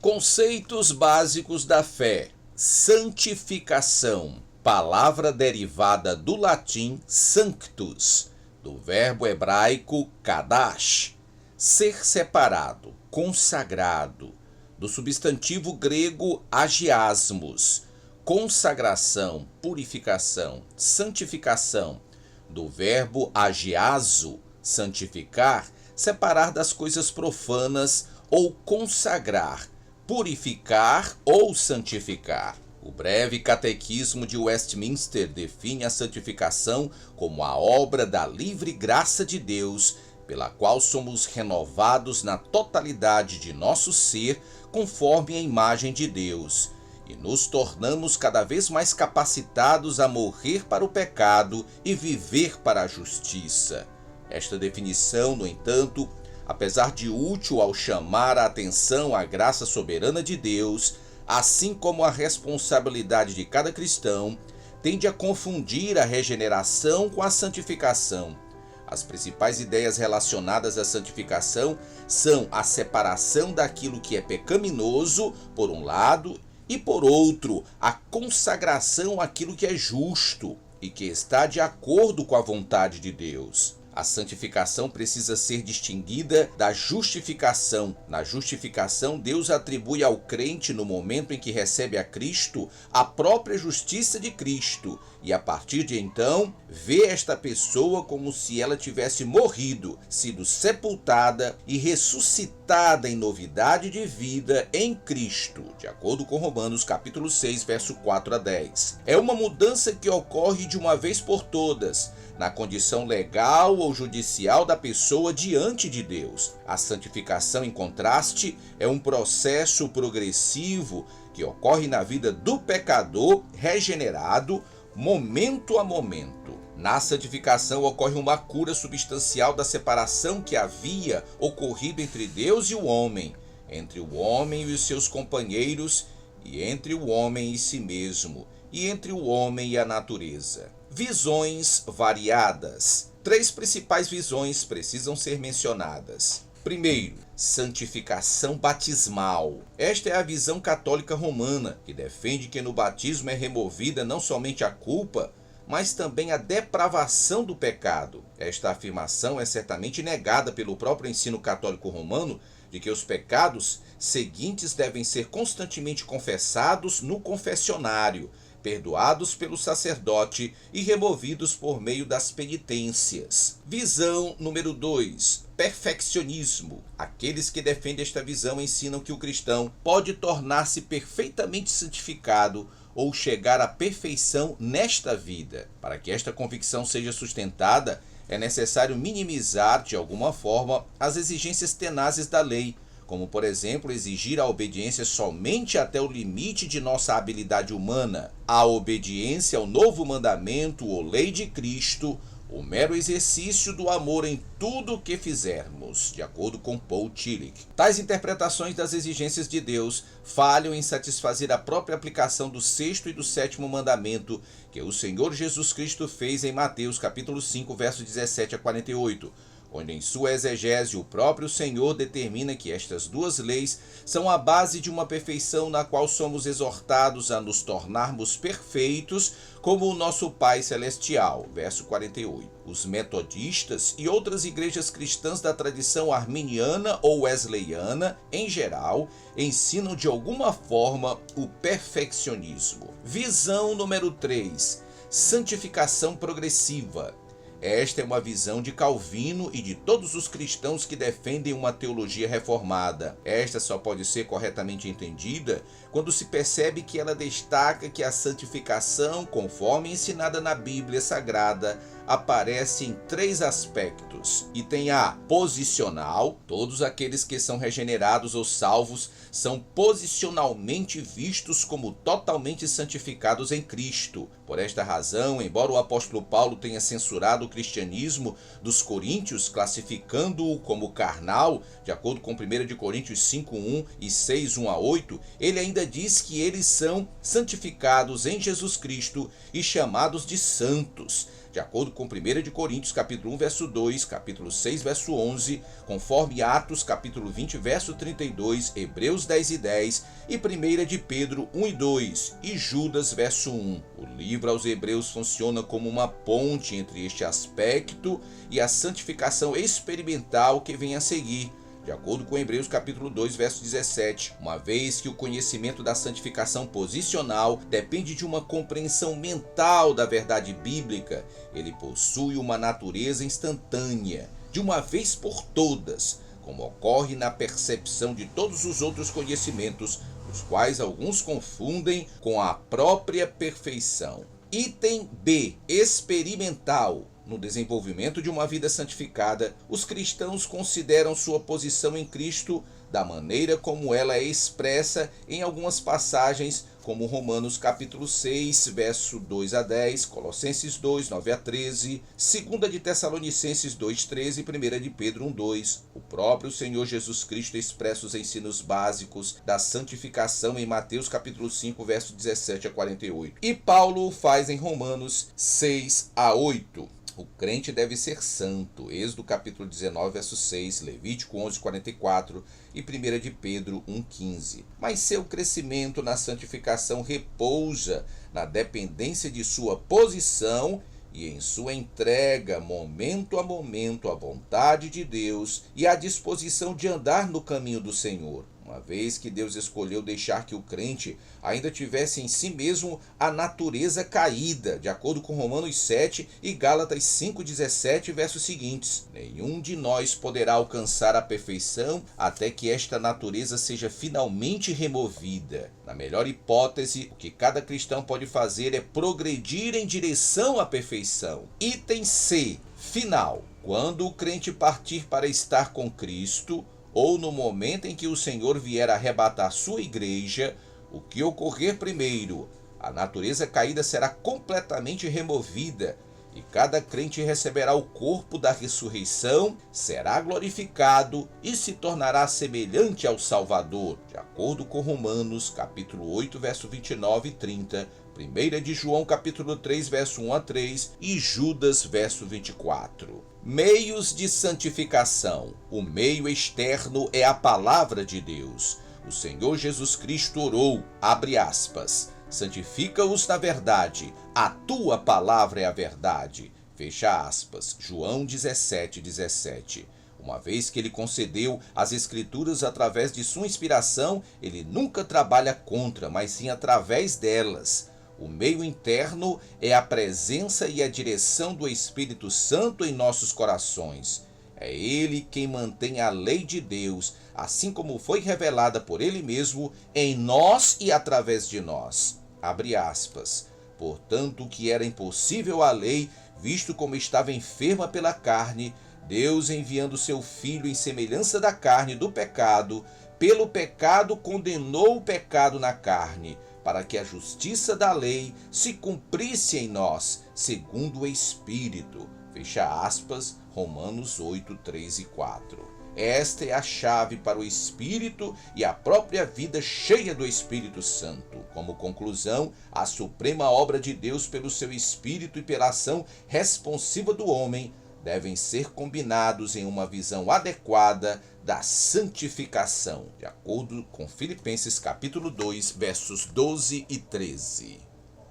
Conceitos básicos da fé. Santificação, palavra derivada do latim sanctus, do verbo hebraico kadash, ser separado, consagrado, do substantivo grego agiasmos, consagração, purificação, santificação, do verbo agiazo, santificar, separar das coisas profanas ou consagrar, purificar ou santificar. O breve catequismo de Westminster define a santificação como a obra da livre graça de Deus, pela qual somos renovados na totalidade de nosso ser, conforme a imagem de Deus, e nos tornamos cada vez mais capacitados a morrer para o pecado e viver para a justiça. Esta definição, no entanto, apesar de útil ao chamar a atenção à graça soberana de Deus, assim como a responsabilidade de cada cristão, tende a confundir a regeneração com a santificação. As principais ideias relacionadas à santificação são a separação daquilo que é pecaminoso, por um lado, e por outro, a consagração àquilo que é justo e que está de acordo com a vontade de Deus. A santificação precisa ser distinguida da justificação. Na justificação, Deus atribui ao crente, no momento em que recebe a Cristo, a própria justiça de Cristo, e a partir de então, vê esta pessoa como se ela tivesse morrido, sido sepultada e ressuscitada em novidade de vida em Cristo, de acordo com Romanos capítulo 6, verso 4 a 10. É uma mudança que ocorre de uma vez por todas, na condição legal ou judicial da pessoa diante de Deus. A santificação, em contraste, é um processo progressivo que ocorre na vida do pecador regenerado, momento a momento. Na santificação ocorre uma cura substancial da separação que havia ocorrido entre Deus e o homem, entre o homem e os seus companheiros, e entre o homem e si mesmo, e entre o homem e a natureza. Visões variadas. 3 principais visões precisam ser mencionadas. Primeiro, santificação batismal. Esta é a visão católica romana, que defende que no batismo é removida não somente a culpa, mas também a depravação do pecado. Esta afirmação é certamente negada pelo próprio ensino católico romano, de que os pecados seguintes devem ser constantemente confessados no confessionário, perdoados pelo sacerdote e removidos por meio das penitências. Visão número 2. Perfeccionismo. Aqueles que defendem esta visão ensinam que o cristão pode tornar-se perfeitamente santificado ou chegar à perfeição nesta vida. Para que esta convicção seja sustentada, é necessário minimizar, de alguma forma, as exigências tenazes da lei, como, por exemplo, exigir a obediência somente até o limite de nossa habilidade humana, a obediência ao novo mandamento ou lei de Cristo, o mero exercício do amor em tudo o que fizermos, de acordo com Paul Tillich. Tais interpretações das exigências de Deus falham em satisfazer a própria aplicação do 6º e do 7º mandamento que o Senhor Jesus Cristo fez em Mateus capítulo 5, versos 17 a 48, onde em sua exegese o próprio Senhor determina que estas 2 leis são a base de uma perfeição na qual somos exortados a nos tornarmos perfeitos como o nosso Pai Celestial, verso 48. Os metodistas e outras igrejas cristãs da tradição arminiana ou wesleyana, em geral, ensinam de alguma forma o perfeccionismo. Visão número 3. Santificação progressiva. Esta é uma visão de Calvino e de todos os cristãos que defendem uma teologia reformada. Esta só pode ser corretamente entendida quando se percebe que ela destaca que a santificação, conforme ensinada na Bíblia Sagrada, aparece em 3 aspectos. Item A, posicional. Todos aqueles que são regenerados ou salvos são posicionalmente vistos como totalmente santificados em Cristo. Por esta razão, embora o apóstolo Paulo tenha censurado o cristianismo dos coríntios, classificando-o como carnal, de acordo com 1 de Coríntios 5:1 e 6:1 a 8, ele ainda diz que eles são santificados em Jesus Cristo e chamados de santos, de acordo com 1 de Coríntios, capítulo 1, verso 2, capítulo 6, verso 11, conforme Atos, capítulo 20, verso 32, Hebreus 10 e 10 e 1 de Pedro 1 e 2 e Judas, verso 1. O livro aos Hebreus funciona como uma ponte entre este aspecto e a santificação experimental que vem a seguir, de acordo com Hebreus capítulo 2, verso 17, uma vez que o conhecimento da santificação posicional depende de uma compreensão mental da verdade bíblica, ele possui uma natureza instantânea, de uma vez por todas, como ocorre na percepção de todos os outros conhecimentos, os quais alguns confundem com a própria perfeição. Item B, experimental. No desenvolvimento de uma vida santificada, os cristãos consideram sua posição em Cristo da maneira como ela é expressa em algumas passagens, como Romanos capítulo 6, verso 2 a 10, Colossenses 2, 9 a 13, 2 de Tessalonicenses 2, 13 e 1 de Pedro 1, 2. O próprio Senhor Jesus Cristo expressa os ensinos básicos da santificação em Mateus capítulo 5, verso 17 a 48. E Paulo o faz em Romanos 6 a 8. O crente deve ser santo, Êxodo capítulo 19, verso 6, Levítico 11, 44 e 1 de Pedro 1, 15. Mas seu crescimento na santificação repousa na dependência de sua posição e em sua entrega, momento a momento, à vontade de Deus e à disposição de andar no caminho do Senhor. Uma vez que Deus escolheu deixar que o crente ainda tivesse em si mesmo a natureza caída, de acordo com Romanos 7 e Gálatas 5,17, versos seguintes. Nenhum de nós poderá alcançar a perfeição até que esta natureza seja finalmente removida. Na melhor hipótese, o que cada cristão pode fazer é progredir em direção à perfeição. Item C, final. Quando o crente partir para estar com Cristo, ou no momento em que o Senhor vier arrebatar sua igreja, o que ocorrer primeiro? A natureza caída será completamente removida e cada crente receberá o corpo da ressurreição, será glorificado e se tornará semelhante ao Salvador, de acordo com Romanos, capítulo 8, verso 29 e 30, 1 de João, capítulo 3, verso 1 a 3 e Judas, verso 24. Meios de santificação. O meio externo é a palavra de Deus. O Senhor Jesus Cristo orou, abre aspas, santifica-os na verdade, a tua palavra é a verdade, fecha aspas, João 17, 17. Uma vez que ele concedeu as Escrituras através de sua inspiração, ele nunca trabalha contra, mas sim através delas. O meio interno é a presença e a direção do Espírito Santo em nossos corações. É ele quem mantém a lei de Deus, assim como foi revelada por ele mesmo em nós e através de nós. Abre aspas. Portanto, o que era impossível à lei, visto como estava enferma pela carne, Deus, enviando seu Filho em semelhança da carne do pecado, pelo pecado condenou o pecado na carne, para que a justiça da lei se cumprisse em nós, segundo o Espírito. Fecha aspas, Romanos 8, 3 e 4. Esta é a chave para o Espírito e a própria vida cheia do Espírito Santo. Como conclusão, a suprema obra de Deus pelo seu Espírito e pela ação responsiva do homem devem ser combinados em uma visão adequada da santificação, de acordo com Filipenses capítulo 2, versos 12 e 13.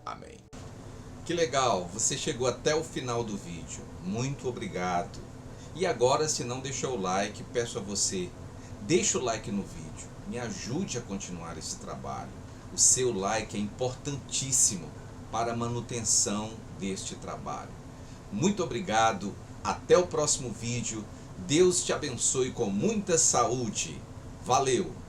Amém. Que legal, você chegou até o final do vídeo. Muito obrigado. E agora, se não deixou o like, peço a você, deixa o like no vídeo. Me ajude a continuar esse trabalho. O seu like é importantíssimo para a manutenção deste trabalho. Muito obrigado. Até o próximo vídeo. Deus te abençoe com muita saúde. Valeu!